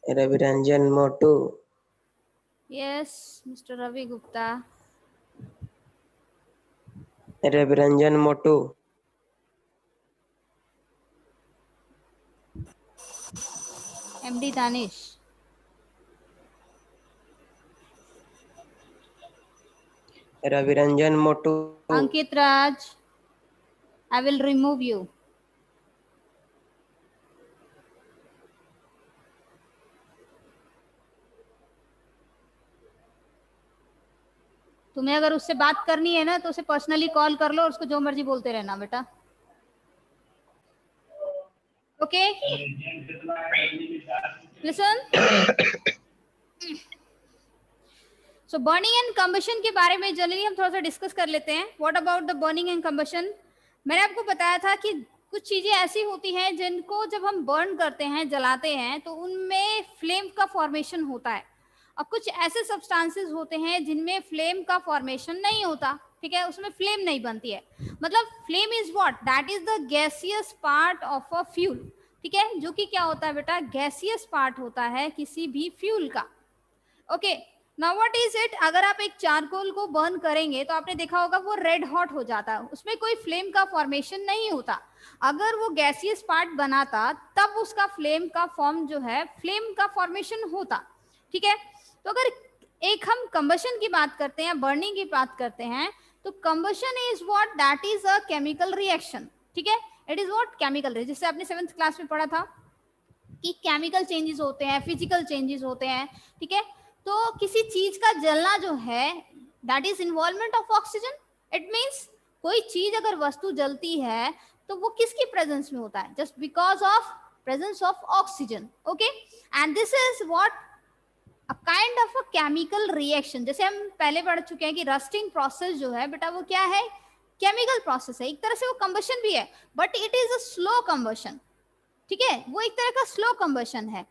Raviranjan Motu. Yes, Mr. Ravi Gupta. Raviranjan Motu. MD Danish. Raviranjan Motu. Ankit Raj, I will remove you. तुम्हें अगर उससे बात करनी है ना तो उसे पर्सनली कॉल कर लो और उसको जो मर्जी बोलते रहना बेटा। Okay, listen. So burning and combustion के बारे में जनरली हम थोड़ा सा डिस्कस कर लेते हैं। What about the burning and combustion? मैंने आपको बताया था कि कुछ चीजें ऐसी होती हैं जिनको जब हम बर्न करते हैं, जलाते हैं, तो उनमें फ्लेम का फॉर्मेशन होता है। और कुछ ऐसे सब्सटेंसेस होते हैं जिनमें फ्लेम का फॉर्मेशन नहीं होता, ठीक है, उसमें फ्लेम नहीं बनती है। मतलब flame is what? That is the gaseous part of a fuel, ठीक है, जो कि क्या होता है बेटा? गैसियस पार्ट होता है किसी भी फ्यूल का। Okay, now what is it? अगर आप एक चारकोल को बर्न करेंगे तो आपने देखा होगा वो रेड हॉट हो जाता है, उसमें कोई फ्लेम का फॉर्मेशन नहीं होता। अगर वो गैसियस पार्ट बनाता तब उसका फ्लेम का फॉर्म जो है, फ्लेम का फॉर्मेशन होता, ठीक है। तो अगर एक हम कंबशन की बात करते हैं, बर्निंग की बात करते हैं, तो combustion is what? That is a chemical reaction, ठीक है। It is what? Chemical reaction, जिससे आपने 7th क्लास में पढ़ा था कि केमिकल चेंजेस होते हैं, फिजिकल चेंजेस होते हैं, ठीक है। तो किसी चीज का जलना जो है, that is involvement of oxygen. It means कोई चीज अगर वस्तु जलती है तो वो किसकी प्रेजेंस में होता है? Just because of presence of oxygen, okay. And this is what? A kind of a chemical reaction. जैसे हम पहले पढ़ चुके हैं कि रस्टिंग प्रोसेस जो है बेटा, वो क्या है? केमिकल प्रोसेस है। एक तरह से वो कंबशन भी है, but it is a slow combustion, ठीक है, वो एक तरह का स्लो कंबशन है।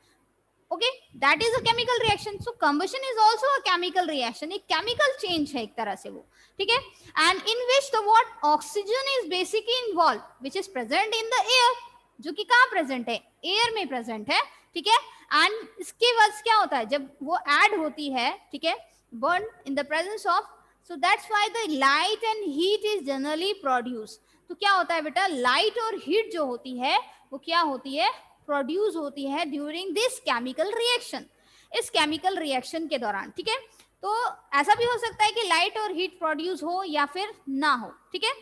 Okay, that is a chemical reaction. So combustion is also a chemical reaction, एक केमिकल चेंज है एक तरह से वो, ठीक है। And in which the what? Oxygen is basically involve, which is present in the air, जो कि कहाँ प्रेजेंट है? एयर में प्रेजेंट है, ठीक है। एंड इसके वजह क्या होता है जब वो ऐड होती है, ठीक है, burn in the presence of, so that's why the light and heat is generally produce. तो क्या होता है बेटा? लाइट और हीट जो होती है वो क्या होती है? प्रोड्यूस होती है ड्यूरिंग दिस केमिकल रिएक्शन, इस केमिकल रिएक्शन के दौरान, ठीक है। तो ऐसा भी हो सकता है कि लाइट और हीट प्रोड्यूस हो या फिर ना हो, ठीक है।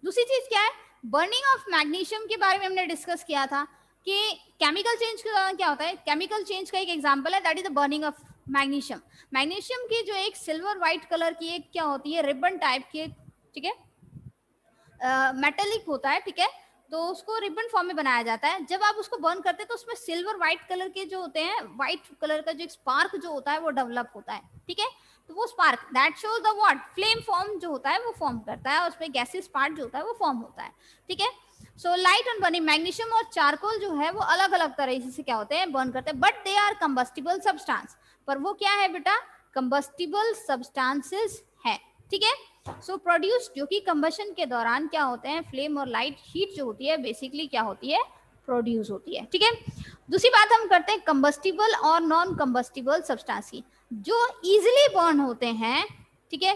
दूसरी चीज क्या है? बर्निंग ऑफ मैग्नीशियम के बारे में हमने डिस्कस किया था कि केमिकल चेंज के दौरान क्या होता है। केमिकल चेंज का एक एग्जांपल है, that is the burning of magnesium. Magnesium की जो एक सिल्वर व्हाइट कलर की एक क्या होती है? रिबन टाइप की, ठीक है, मेटेलिक होता है, ठीक है। तो उसको रिबन फॉर्म में बनाया जाता है। जब आप उसको बर्न करते हैं तो उसमें सिल्वर व्हाइट कलर के जो होते हैं, व्हाइट कलर का जो एक स्पार्क जो होता है वो डेवलप होता है, ठीक है। तो वो spark that shows the what? Flame form जो होता है वो फॉर्म करता है, और उसमें गैसेस पार्ट जो होता है वो फॉर्म होता है, ठीक है। So light on burning, magnesium और चारकोल जो है वो अलग अलग तरह से क्या होते हैं? बर्न करते हैं, but they are combustible substance. पर वो क्या है बेटा? कंबस्टिबल सब्सटेंसेस है, ठीक है। सो प्रोड्यूस, जो कि कंबशन के दौरान क्या होते हैं? फ्लेम और लाइट हीट जो होती है बेसिकली क्या होती है? प्रोड्यूस होती है, ठीक है। दूसरी बात हम करते हैं कंबस्टिबल और नॉन कंबस्टिबल सब्सटेंस की, जो इजिली बर्न होते हैं, ठीक है।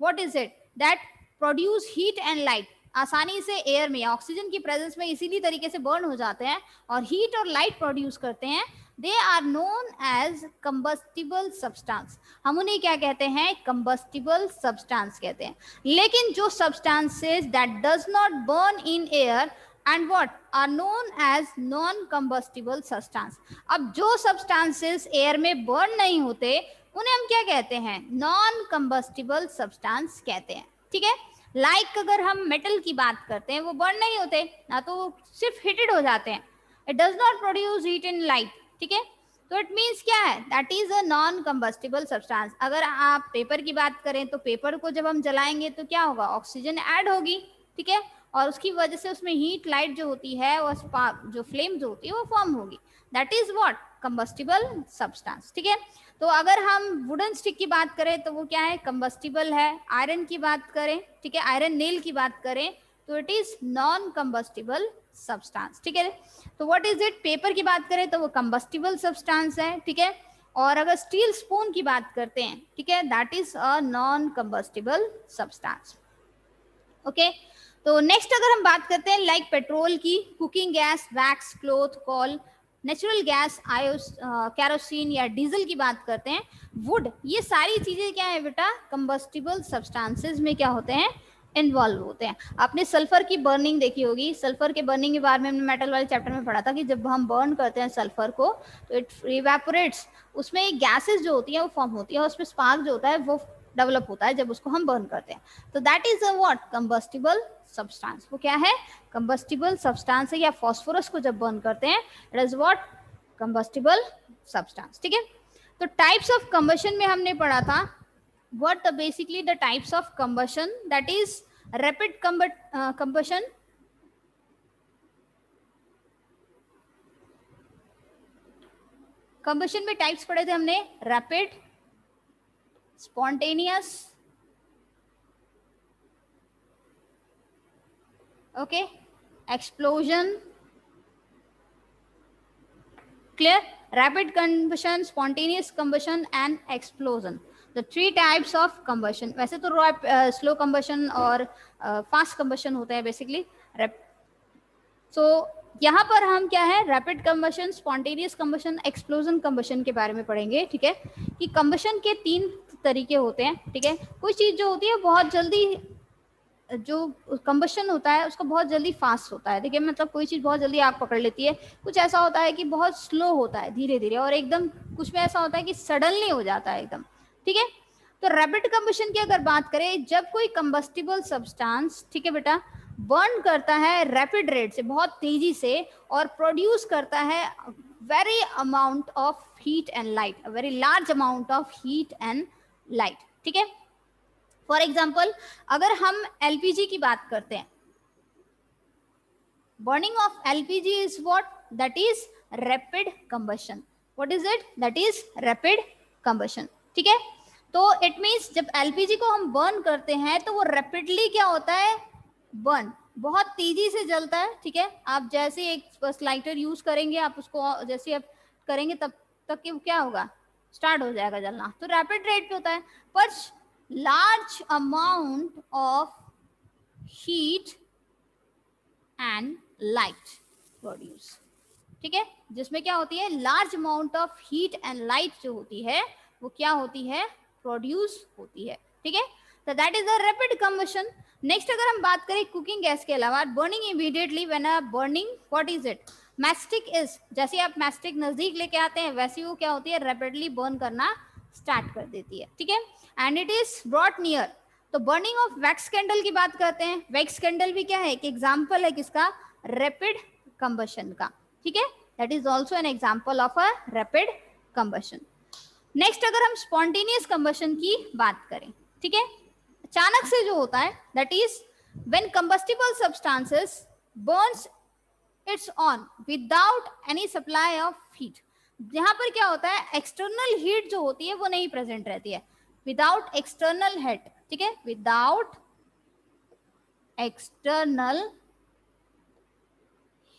What is it? That produce heat and light, आसानी से एयर में ऑक्सीजन की प्रेजेंस में इसीलिए तरीके से बर्न हो जाते हैं और हीट और लाइट प्रोड्यूस करते हैं। They are known as combustible substance. हम उन्हें क्या कहते हैं? कंबस्टिबल सब्सटेंस कहते हैं। लेकिन जो substances that does not burn in air and what are known as non combustible substance. अब जो सब्सटेंसेस एयर में बर्न नहीं होते उन्हें हम क्या कहते हैं? नॉन कंबस्टिबल सब्सटेंस कहते हैं, ठीक है। लाइक अगर हम मेटल की बात करते हैं, वो बर्न नहीं होते ना, तो वो सिर्फ हीटेड हो जाते हैं। It does not produce heat in light, ठीक है। तो इट मीन्स क्या है? That is a non combustible substance. अगर आप पेपर की बात करें तो पेपर को जब हम जलाएंगे तो क्या होगा? ऑक्सीजन ऐड होगी, ठीक है, और उसकी वजह से उसमें हीट लाइट जो होती है, वो स्पार्क जो फ्लेम जो होती है वो फॉर्म होगी। That is what? Combustible substance, ठीक है। तो अगर हम वुडन स्टिक की बात करें तो वो क्या है? कंबस्टिबल है। आयरन की बात करें, ठीक है, आयरन नेल की बात करें तो it is non combustible substance, ठीक है। तो व्हाट इज इट, पेपर की बात करें तो वो कंबस्टिबल सब्सटेंस है, ठीक है। और अगर स्टील स्पून की बात करते हैं, ठीक है, that is a non combustible substance, okay. तो नेक्स्ट अगर हम बात करते हैं लाइक पेट्रोल की, cooking gas, wax, cloth, call, natural gas, kerosene या डीजल की बात करते हैं, वुड, ये सारी चीजें क्या है बेटा, कंबस्टिबल सब्सटेंसेस में क्या होते हैं, इन्वॉल्व होते हैं। आपने सल्फर की बर्निंग देखी होगी, सल्फर के बर्निंग के बारे में हमने मेटल वाले चैप्टर में पढ़ा था कि जब हम बर्न करते हैं सल्फर को तो इट इवेपोरेट्स, उसमें गैसेस जो होती है वो फॉर्म होती है और उसमें स्पार्क जो होता है वो डेवलप होता है जब उसको हम बर्न करते हैं। तो that is a what, combustible substance. वो क्या है, कंबस्टिबल सब्सटेंस है। या फास्फोरस को जब बर्न करते हैं it is what, combustible substance, ठीक है। तो टाइप्स ऑफ कंबशन में हमने पढ़ा था what the basically the types of combustion, that is rapid combustion, combustion में टाइप्स पढ़े थे हमने, rapid, spontaneous, okay, explosion, clear, rapid combustion, spontaneous combustion and explosion, the three types of combustion। वैसे तो स्लो combustion और fast combustion होता है basically. सो यहाँ पर हम क्या है, rapid combustion, spontaneous combustion, explosion combustion के बारे में पढ़ेंगे, ठीक है। कि कंबशन के 3 तरीके होते हैं, ठीक है। कोई चीज जो होती है बहुत जल्दी, जो कंबशन होता है उसका बहुत जल्दी फास्ट होता है, ठीक है, मतलब कोई चीज बहुत जल्दी आग पकड़ लेती है। कुछ ऐसा होता है कि बहुत स्लो होता है, धीरे धीरे, और एकदम कुछ में ऐसा होता है कि सडनली हो जाता है एकदम, ठीक है। तो रैपिड कंबशन की अगर बात करें, जब कोई कंबस्टिबल सब्सटेंस, ठीक है बेटा, बर्न करता है रैपिड रेट से, बहुत तेजी से, और प्रोड्यूस करता है very amount of heat and light, very large amount of heat and light, ठीक है। फॉर एग्जाम्पल अगर हम एलपीजी की बात करते हैं, burning of LPG is what, that is rapid combustion। what is it, that is rapid combustion, ठीक है। तो इट मीन्स जब एलपीजी को हम बर्न करते हैं तो वो रैपिडली क्या होता है, बर्न, बहुत तेजी से जलता है, ठीक है। आप जैसे एक बस लाइटर यूज करेंगे, आप उसको जैसे आप करेंगे तब तक कि क्या होगा, स्टार्ट हो जाएगा जलना, तो रैपिड रेट पे होता है। पर large amount of heat and light produce, ठीक है, जिसमें क्या होती है, large amount of heat and light जो होती है वो क्या होती है, प्रोड्यूस होती है, ठीक है। तो that is the rapid combustion. Next अगर हम बात करें कुकिंग गैस के अलावा, burning immediately when a burning, what is it, mastic is, जैसे आप मैस्टिक नजदीक लेके आते हैं वैसे वो क्या होती है, रैपिडली बर्न करना स्टार्ट कर देती है, ठीक है। And it is brought near. तो बर्निंग ऑफ वैक्स कैंडल की बात करते हैं, वैक्स कैंडल भी क्या है, एक एग्जांपल है किसका, रैपिड कंबशन का, ठीक है। That is also an example of a rapid combustion. Next अगर हम स्पॉन्टेनियस कंबशन की बात करें, ठीक है, अचानक से जो होता है, that is when combustible substances Burns it's on without any supply of heat. यहाँ पर क्या होता है, एक्सटर्नल हीट जो होती है वो नहीं प्रेजेंट रहती है, विदाउट एक्सटर्नल हीट, ठीक है, विदाउट एक्सटर्नल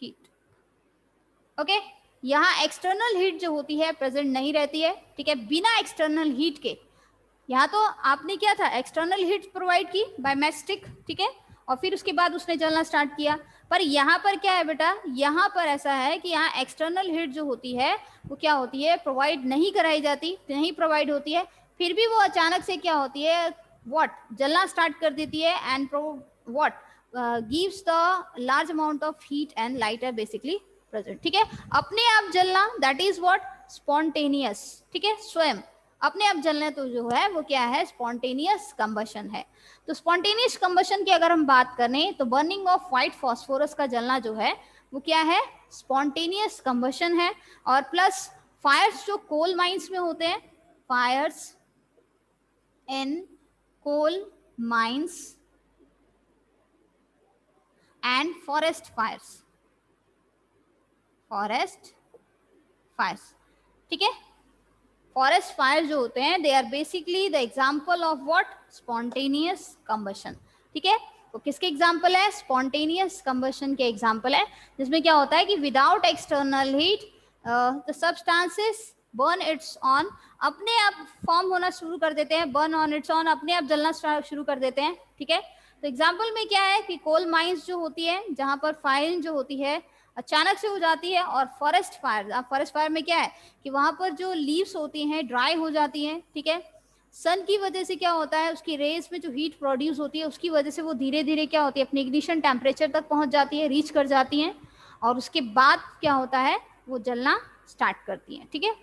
हीट, ओके। यहाँ एक्सटर्नल हीट जो होती है प्रेजेंट नहीं रहती है, ठीक है, बिना एक्सटर्नल हीट के। यहाँ तो आपने क्या था, एक्सटर्नल हीट प्रोवाइड की बाय मैस्टिक, ठीक है, और फिर उसके बाद उसने जलना स्टार्ट किया। पर यहाँ पर क्या है बेटा, यहाँ पर ऐसा है कि यहाँ एक्सटर्नल हीट जो होती है वो क्या होती है, प्रोवाइड नहीं कराई जाती, नहीं प्रोवाइड होती है, फिर भी वो अचानक से क्या होती है, व्हाट, जलना स्टार्ट कर देती है, and what gives the large amount of heat and light are basically present, ठीक है। अपने आप जलना, दैट इज व्हाट, स्पॉन्टेनियस, ठीक है, स्वयं अपने आप जलना तो जो है वो क्या है, स्पॉन्टेनियस कंबशन है। तो स्पॉन्टेनियस कंबशन की अगर हम बात करें तो बर्निंग ऑफ व्हाइट फास्फोरस का जलना जो है वो क्या है, स्पॉन्टेनियस कंबशन है। और प्लस फायर्स जो कोल माइंस में होते हैं, fires in coal mines and forest fires, forest fires, ठीक है। फॉरेस्ट फायर जो होते हैं they are basically the example of what, spontaneous combustion, ठीक है। वो किसके एग्जाम्पल है? स्पॉन्टेनियस कंबशन के एग्जाम्पल है, जिसमें क्या होता है कि without external heat the substances burn it's on, अपने आप फॉर्म होना शुरू कर देते हैं, बर्न ऑन इट्स ऑन, अपने आप जलना शुरू कर देते हैं। ठीक है, तो एग्जाम्पल में क्या है कि कोल माइंस जो होती है, जहां पर फायरिंग जो होती है अचानक से हो जाती है, और फॉरेस्ट फायर में क्या है कि वहां पर जो लीव्स होती हैं ड्राई हो जाती हैं। ठीक है, सन की वजह से क्या होता है, उसकी रेज में जो हीट प्रोड्यूस होती है उसकी वजह से वो धीरे धीरे क्या होती है, अपने इग्निशन टेम्परेचर तक पहुंच जाती है, रीच कर जाती हैं, और उसके बाद क्या होता है, वो जलना स्टार्ट करती हैं। ठीक है,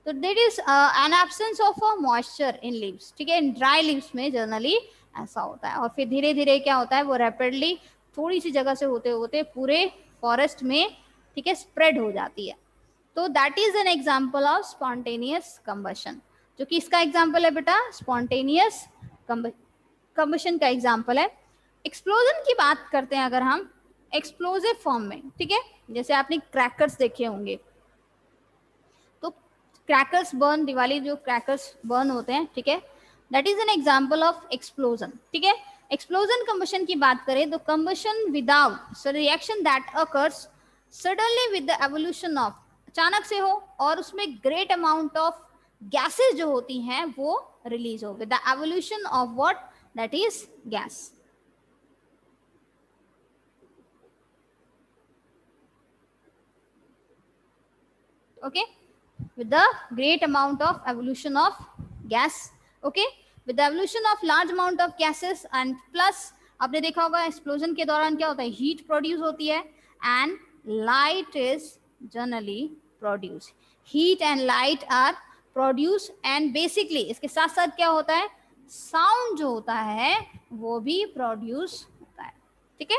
तो that is N absence of a moisture in leaves. ठीक है, इन ड्राई लीव्स में जनरली ऐसा होता है, और फिर धीरे धीरे क्या होता है, वो रैपिडली थोड़ी सी जगह से होते होते पूरे फॉरेस्ट में, ठीक है, स्प्रेड हो जाती है। तो that is an example of spontaneous combustion, जो कि इसका एग्जाम्पल है बेटा, स्पॉन्टेनियस कंबशन का एग्जाम्पल है। एक्सप्लोजन की बात करते हैं अगर हम एक्सप्लोजिव फॉर्म में, ठीक है, जैसे आपने क्रैकर्स देखे होंगे, तो क्रैकर्स बर्न, दिवाली जो क्रैकर्स बर्न होते हैं, ठीक है, that is an example of explosion. ठीक है, एक्सप्लोजन कंबशन की बात करें तो combustion without reaction that occurs suddenly with the evolution of, अचानक से हो और उसमें ग्रेट अमाउंट ऑफ गैसेस जो होती हैं वो रिलीज हो, with the evolution of what, that is gas. Okay, with the great amount of evolution of gas, okay, with the evolution of large amount of gases, and plus आपने देखा होगा explosion के दौरान क्या होता है, हीट प्रोड्यूस होती है, and light is generally produce, heat and light are produce, and basically इसके साथ साथ क्या होता है, साउंड जो होता है वो भी प्रोड्यूस होता है। ठीक है,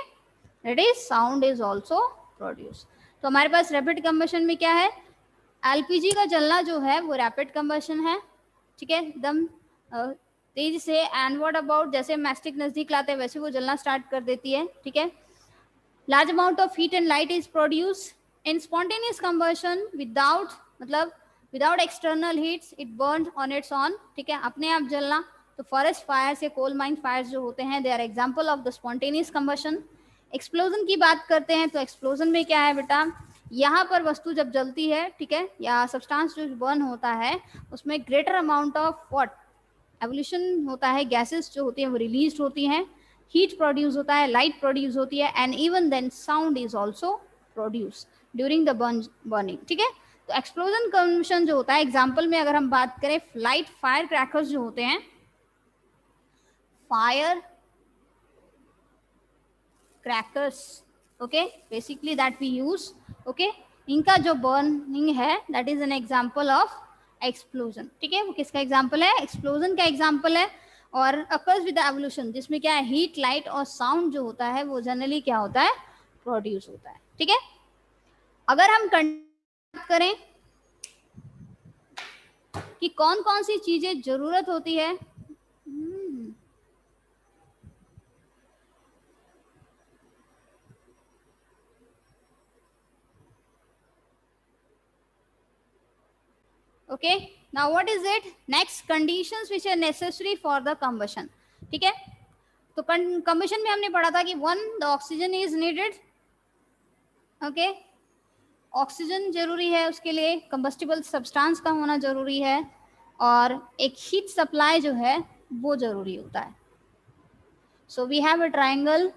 that is sound is also produce. तो हमारे पास रैपिड कंबशन में क्या है, एलपीजी का जलना जो है वो रैपिड कंबशन है। ठीक है, एकदम तेजी से। एंड व्हाट अबाउट, जैसे मैस्टिक नजदीक लाते हैं वैसे वो जलना स्टार्ट कर देती है। ठीक है, large amount of heat and light is produce in spontaneous combustion without, मतलब without external heats, it burn on its on. ठीक है, अपने आप जलना। तो फॉरेस्ट फायर्स या कोल माइन फायर्स जो होते हैं, they are example of the spontaneous combustion. Explosion की बात करते हैं तो एक्सप्लोजन में क्या है बेटा, यहाँ पर वस्तु जब जलती है, ठीक है, या सब्सटेंस जो बर्न होता है उसमें greater amount of what, evolution होता है, गैसेस जो होती हैं वो रिलीज होती हैं, हीट प्रोड्यूस होता है, लाइट प्रोड्यूस होती है, and even then sound is also produce during the burning. ठीक है, तो एक्सप्लोजन कंबशन जो होता है, एग्जाम्पल में अगर हम बात करें फ्लाइट फायर क्रैकर्स जो होते हैं, fire crackers, okay, basically that we use, okay, इनका जो बर्निंग है that is an example of explosion. ठीक है, वो किसका एग्जांपल है, एक्सप्लोजन का एग्जांपल है। और अकर्स विद द एवोल्यूशन, जिसमें क्या है, हीट लाइट और साउंड जो होता है वो जनरली क्या होता है, प्रोड्यूस होता है। ठीक है, अगर हम बात करें कि कौन कौन सी चीजें जरूरत होती है, okay, now what is it, next conditions which are necessary for the combustion. ठीक है, तो कंबशन में हमने पढ़ा था कि one, the oxygen is needed, okay, oxygen जरूरी है उसके लिए, कंबस्टिबल सब्सटेंस का होना जरूरी है, और एक हीट सप्लाई जो है वो जरूरी होता है। So we have a triangle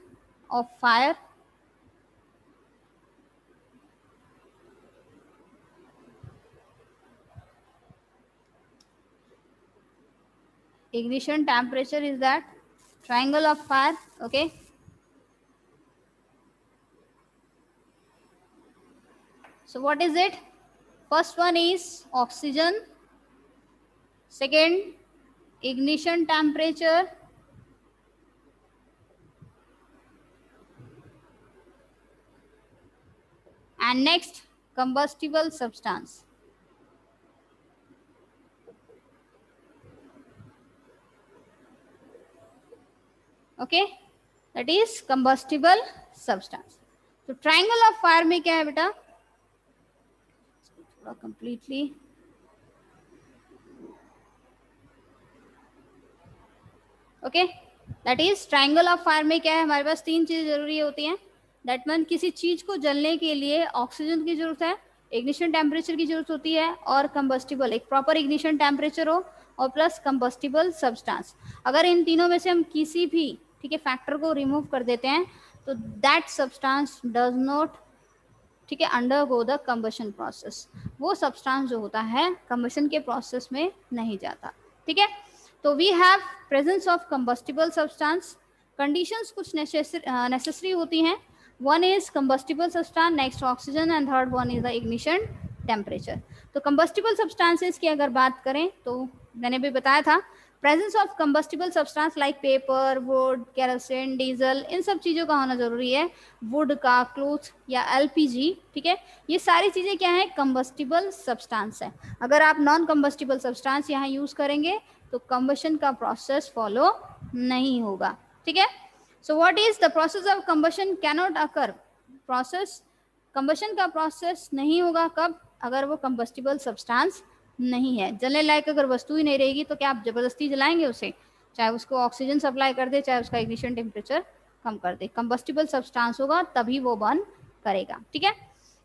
of fire, ignition temperature is that triangle of fire, okay, so what is it, first one is oxygen, second ignition temperature, and next combustible substance, okay, that is combustible substance। तो triangle of fire में क्या है बेटा, थोड़ा completely, okay, that is triangle of fire में क्या है, हमारे पास तीन चीजें जरूरी होती हैं। दैट मीन किसी चीज को जलने के लिए ऑक्सीजन की जरूरत है, इग्निशन टेम्परेचर की जरूरत होती है, और कंबस्टिबल, एक प्रॉपर इग्निशन टेम्परेचर हो, और प्लस कंबस्टिबल सब्सटेंस। अगर इन तीनों में से हम किसी भी, ठीक है, फैक्टर को रिमूव कर देते हैं तो दैट सब्सटेंस डज नॉट, ठीक है, अंडरगो द कंबशन प्रोसेस। वो सब्सटेंस जो होता है कंबशन के प्रोसेस में नहीं जाता। ठीक है, तो we have presence of combustible substance. Conditions कुछ नेसेसरी होती हैं। One is combustible substance, next oxygen, and third one is the ignition temperature. तो कंबस्टिबल सब्सटेंसेस की अगर बात करें तो मैंने भी बताया था, presence of combustible substance like paper, wood, kerosene, diesel, इन सब चीज़ों का होना जरूरी है। वुड का, क्लोथ या एलपीजी, ठीक है, ये सारी चीज़ें क्या है, कंबस्टिबल सब्सटेंस है। अगर आप नॉन कंबस्टिबल सब्सटेंस यहाँ यूज़ करेंगे तो कंबशन का प्रोसेस फॉलो नहीं होगा। ठीक है, so what is the process of combustion cannot occur. Process, combustion का प्रोसेस नहीं होगा कब, अगर वो कंबस्टिबल सब्सटेंस नहीं है। जलने लायक अगर वस्तु ही नहीं रहेगी तो क्या आप जबरदस्ती जलाएंगे उसे, चाहे उसको ऑक्सीजन सप्लाई कर दे, चाहे उसका इग्निशन टेम्परेचर कम कर दे। कंबस्टिबल सब्सटेंस होगा तभी वो बर्न करेगा। ठीक है,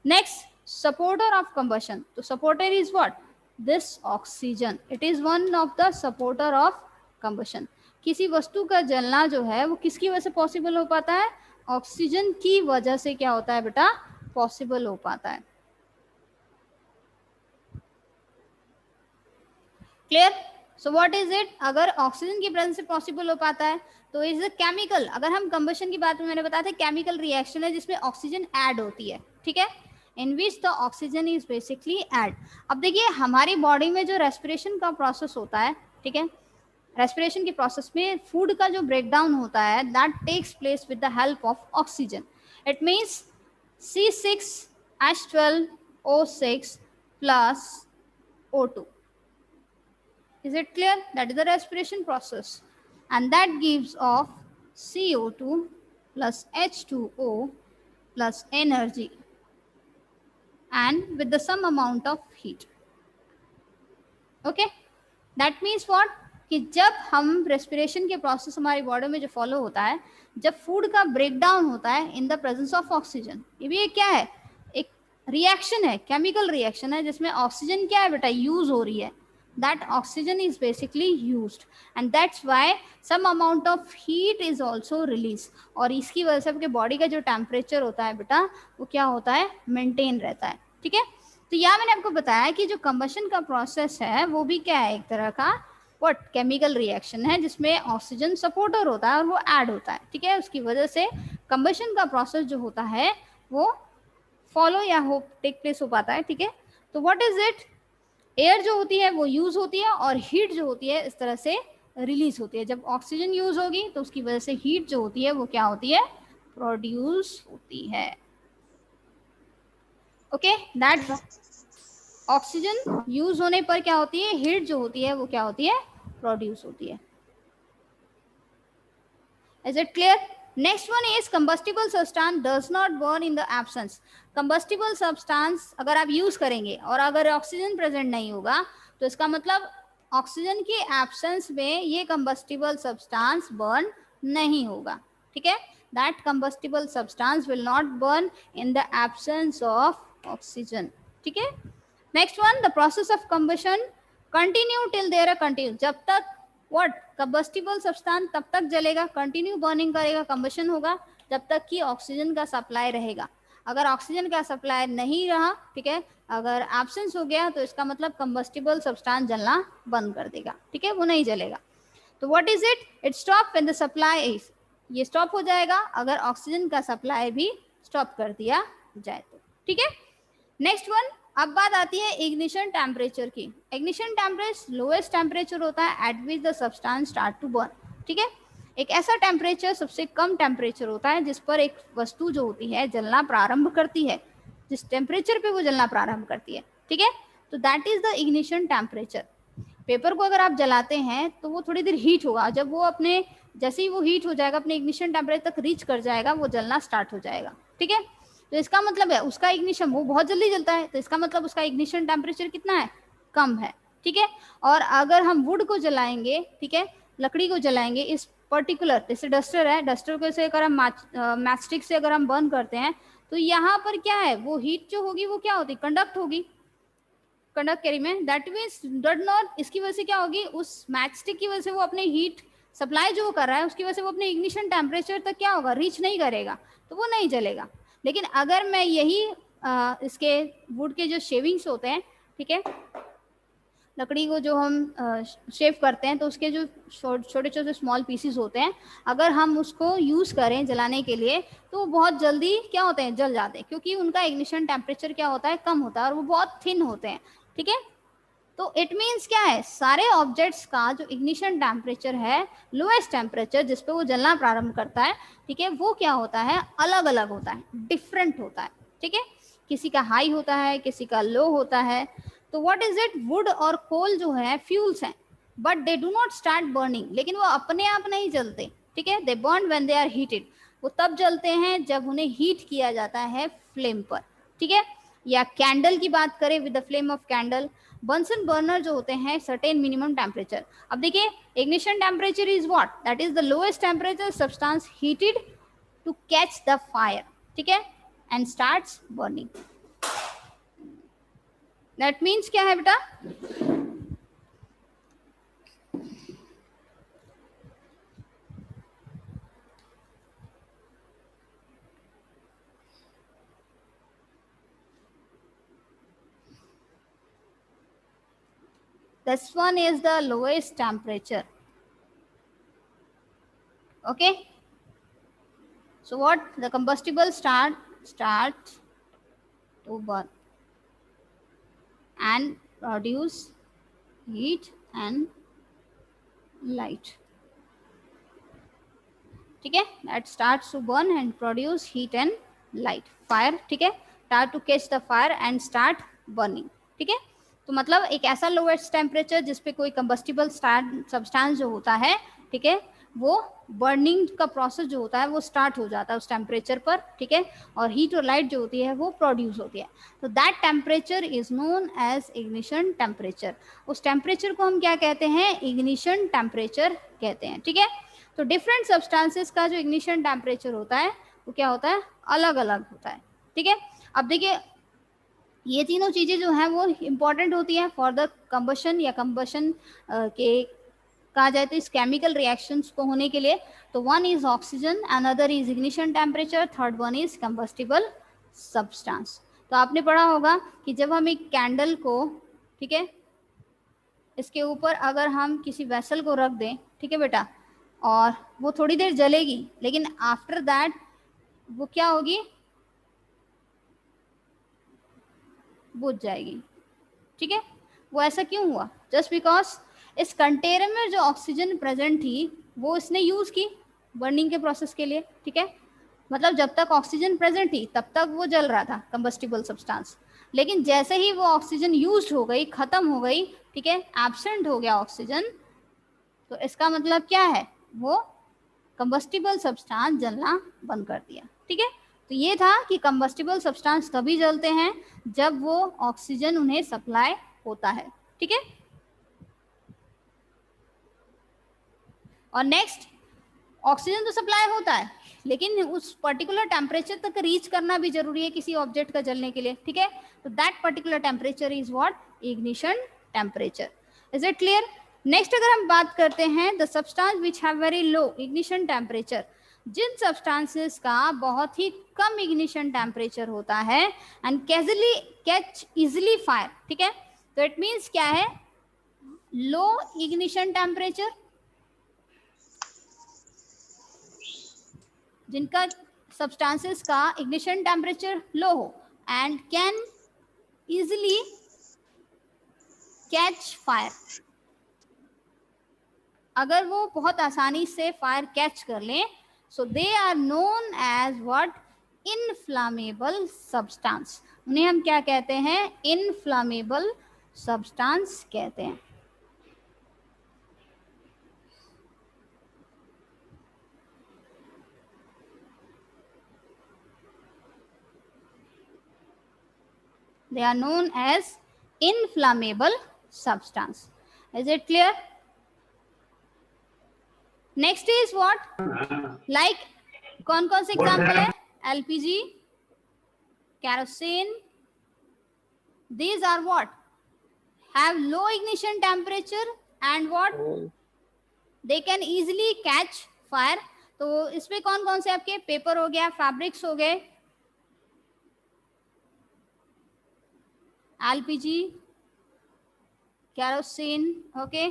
नेक्स्ट सपोर्टर ऑफ कंबशन। तो supporter is what, this oxygen, it is one of the supporter of combustion. किसी वस्तु का जलना जो है वो किसकी वजह से पॉसिबल हो पाता है, ऑक्सीजन की वजह से क्या होता है बेटा, पॉसिबल हो पाता है। Clear, so what is it, अगर ऑक्सीजन की प्रेजेंस से पॉसिबल हो पाता है तो इज अ केमिकल। अगर हम कंबशन की बात में, मैंने बताया था केमिकल रिएक्शन है जिसमें ऑक्सीजन ऐड होती है। ठीक है, in which the oxygen is basically add. अब देखिए हमारी बॉडी में जो रेस्पिरेशन का प्रोसेस होता है, ठीक है, रेस्पिरेशन के प्रोसेस में फूड का जो ब्रेक डाउन होता है that takes place with the help of oxygen. It means C6H12O6 plus O2. Is it clear? That is the respiration process, and that gives off CO2 plus H2O plus energy and with the some amount of heat. Okay, that means what, कि जब हम respiration के process हमारी body में जो follow होता है, जब फूड का ब्रेक डाउन होता है in the presence of oxygen, ये भी एक क्या है, एक रिएक्शन है, केमिकल रिएक्शन है जिसमें ऑक्सीजन क्या है बेटा, यूज हो रही है। that oxygen is basically used and that's why some amount of heat is also released। और इसकी वजह से आपके बॉडी का जो टेम्परेचर होता है बेटा वो क्या होता है, मेंटेन रहता है। ठीक है, तो यहाँ मैंने आपको बताया कि जो कंबशन का प्रोसेस है वो भी क्या है, एक तरह का व्हाट, केमिकल रिएक्शन है जिसमें ऑक्सीजन सपोर्टर होता है और वो ऐड होता है। ठीक है, उसकी वजह से कंबशन का प्रोसेस जो होता है वो फॉलो या हो टेक प्लेस हो पाता है। ठीक है, तो व्हाट इज इट, एयर जो होती है वो यूज होती है और हीट जो होती है इस तरह से रिलीज होती है। जब ऑक्सीजन यूज होगी तो उसकी वजह से हीट जो होती है वो क्या होती है, प्रोड्यूस होती है। ओके, दैट ऑक्सीजन यूज होने पर क्या होती है, हीट जो होती है वो क्या होती है, प्रोड्यूस होती है। Is it clear? Next one is combustible substance does not burn in the absence. Combustible substance अगर आप यूज करेंगे और अगर ऑक्सीजन प्रेजेंट नहीं होगा तो इसका मतलब ऑक्सीजन की एब्सेंस में ये कंबस्टिबल सब्सटेंस बर्न नहीं होगा। ठीक है, that combustible substance will not burn in the absence of oxygen. ठीक है, next one, the process of combustion continue till there continue. जब तक व्हाट, कंबस्टिबल सब्सटेंस तब तक जलेगा, कंटिन्यू बर्निंग करेगा, कंबशन होगा जब तक कि ऑक्सीजन का सप्लाई रहेगा। अगर ऑक्सीजन का सप्लाई नहीं रहा, ठीक है, अगर एब्सेंस हो गया तो इसका मतलब कंबस्टिबल सब्सटेंस जलना बंद कर देगा। ठीक है, वो नहीं जलेगा। तो what is it, it stop when the supply is, ये स्टॉप हो जाएगा अगर ऑक्सीजन का सप्लाई भी स्टॉप कर दिया जाए तो। ठीक है, नेक्स्ट वन, अब बात आती है इग्निशन टेम्परेचर की। इग्निशन टेम्परेचर लोएस्ट टेम्परेचर होता है at which the substance start to burn. ठीक है, एक ऐसा टेम्परेचर, सबसे कम टेम्परेचर होता है जिस पर एक वस्तु जो होती है जलना प्रारंभ करती है, जिस टेम्परेचर पे वो जलना प्रारंभ करती है। ठीक है, तो that is the ignition temperature. Paper को अगर आप जलाते हैं तो वो थोड़ी देर हीट होगा, जब वो अपने, जैसे ही वो हीट हो जाएगा अपने इग्निशन टेम्परेचर तक रीच कर जाएगा वो जलना स्टार्ट हो जाएगा। ठीक है, तो इसका मतलब है उसका इग्निशन, वो बहुत जल्दी जलता है तो इसका मतलब उसका इग्निशन टेम्परेचर कितना है, कम है। ठीक है, और अगर हम वुड को जलाएंगे, ठीक है, लकड़ी को जलाएंगे, इस पर्टिकुलर, जैसे डस्टर है, डस्टर को से अगर हम मैचस्टिक से अगर हम बर्न करते हैं तो यहाँ पर क्या है, वो हीट जो होगी वो क्या होती, कंडक्ट होगी, कंडक्ट कैरी में, दैट मीन्स डड नॉट, इसकी वजह से क्या होगी, उस मैचस्टिक की वजह से वो अपने हीट सप्लाई जो वो कर रहा है उसकी वजह से वो अपने इग्निशन टेम्परेचर तक क्या होगा, रीच नहीं करेगा, तो वो नहीं जलेगा। लेकिन अगर मैं यही इसके वुड के जो शेविंग्स होते हैं, ठीक है, लकड़ी को जो हम शेव करते हैं तो उसके जो छोटे छोटे स्मॉल पीसेस होते हैं, अगर हम उसको यूज़ करें जलाने के लिए तो वो बहुत जल्दी क्या होते हैं, जल जाते हैं, क्योंकि उनका इग्निशन टेम्परेचर क्या होता है, कम होता है, और वो बहुत थिन होते हैं, ठीक है। तो इट मीन्स क्या है, सारे ऑब्जेक्ट्स का जो इग्निशन टेम्परेचर है, लोएस्ट टेम्परेचर जिस पे वो जलना प्रारंभ करता है, ठीक है, वो क्या होता है, अलग अलग होता है, डिफरेंट होता है, ठीक है, किसी का हाई होता है, किसी का लो होता है। तो व्हाट इज इट, वुड और कोल जो है फ्यूल्स हैं, but they do not start burning, लेकिन वो अपने आप नहीं जलते, ठीक है, they burn when they are heated, वो तब जलते हैं जब उन्हें हीट किया जाता है फ्लेम पर, ठीक है। या कैंडल की बात करें, with the flame of candle, Bunsen burner जो होते हैं सर्टेन मिनिमम टेम्परेचर। अब देखिए, ignition temperature is what, that is the lowest temperature substance heated to catch the fire, ठीक है, and starts burning. That means क्या है बेटा, this one is the lowest temperature, okay. So what, the combustible starts to burn and produce heat and light, ठीक है, that starts to burn and produce heat and light, fire, ठीक है, start to catch the fire and start burning, ठीक है। तो मतलब एक ऐसा लोएस्ट टेम्परेचर जिसपे कोई कंबस्टिबल सब्सटेंस जो होता है, ठीक है, वो बर्निंग का प्रोसेस जो होता है वो स्टार्ट हो जाता है उस टेम्परेचर पर, ठीक है, और हीट और लाइट जो होती है वो प्रोड्यूस होती है। तो that temperature is known as ignition temperature, उस टेम्परेचर को हम क्या कहते हैं, इग्निशन टेम्परेचर कहते हैं, ठीक है। तो डिफरेंट सब्सटेंसेस का जो इग्निशन टेम्परेचर होता है वो क्या होता है, अलग अलग होता है, ठीक है। अब देखिए, ये तीनों चीजें जो हैं वो इंपॉर्टेंट होती हैं फॉर द कंबशन, या कंबशन के कहा जाए तो इस केमिकल रिएक्शंस को होने के लिए। तो one is oxygen, another is ignition temperature, third one is combustible substance. तो आपने पढ़ा होगा कि जब हम एक कैंडल को, ठीक है, इसके ऊपर अगर हम किसी वेसल को रख दें, ठीक है बेटा, और वो थोड़ी देर जलेगी, लेकिन आफ्टर दैट वो क्या होगी, बुझ जाएगी, ठीक है। वो ऐसा क्यों हुआ, जस्ट बिकॉज इस कंटेनर में जो ऑक्सीजन प्रेजेंट थी वो इसने यूज की बर्निंग के प्रोसेस के लिए, ठीक है। मतलब जब तक ऑक्सीजन प्रेजेंट थी तब तक वो जल रहा था कंबस्टिबल सब्सटेंस, लेकिन जैसे ही वो ऑक्सीजन यूज हो गई, खत्म हो गई, ठीक है, एब्सेंट हो गया ऑक्सीजन, तो इसका मतलब क्या है, वो कंबस्टिबल सब्सटेंस जलना बंद कर दिया, ठीक है। तो ये था कि कंबस्टिबल सब्सटेंस तभी जलते हैं जब वो ऑक्सीजन उन्हें सप्लाई होता है, ठीक है। और नेक्स्ट, ऑक्सीजन तो सप्लाई होता है, लेकिन उस पर्टिकुलर टेम्परेचर तक रीच करना भी जरूरी है किसी ऑब्जेक्ट का जलने के लिए, ठीक है। तो that particular temperature is what, ignition temperature. Is it clear. Next अगर हम बात करते हैं the substance which have very low ignition temperature, जिन सब्सटेंसेस का बहुत ही कम इग्निशन टेम्परेचर होता है and casually catch easily fire, ठीक है। तो इट मीन्स क्या है, लो इग्निशन टेम्परेचर, जिनका सब्सटेंसेस का इग्निशन टेम्परेचर लो हो and can easily catch fire, अगर वो बहुत आसानी से फायर कैच कर लें, so they are known as what, inflammable substance. उन्हें हम क्या कहते हैं, इनफ्लामेबल सब्सटेंस कहते हैं। They are known as inflammable substance. Is it clear? Next is what, like कौन कौन से एग्जाम्पल है, LPG, kerosene, these are what, have low ignition temperature and what, they can easily catch fire. तो इसमें कौन कौन से आपके, पेपर हो गया, फैब्रिक्स हो गए, LPG, kerosene, okay.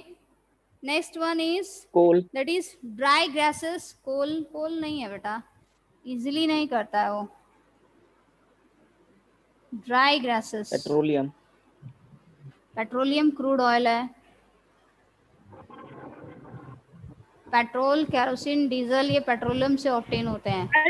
Next one is coal, that is dry gases, कोल नहीं है बेटा, इजिली नहीं करता है वो, dry gases, petroleum crude oil है, पेट्रोल, केरोसिन, डीजल, ये पेट्रोलियम से ऑब्टेन होते हैं।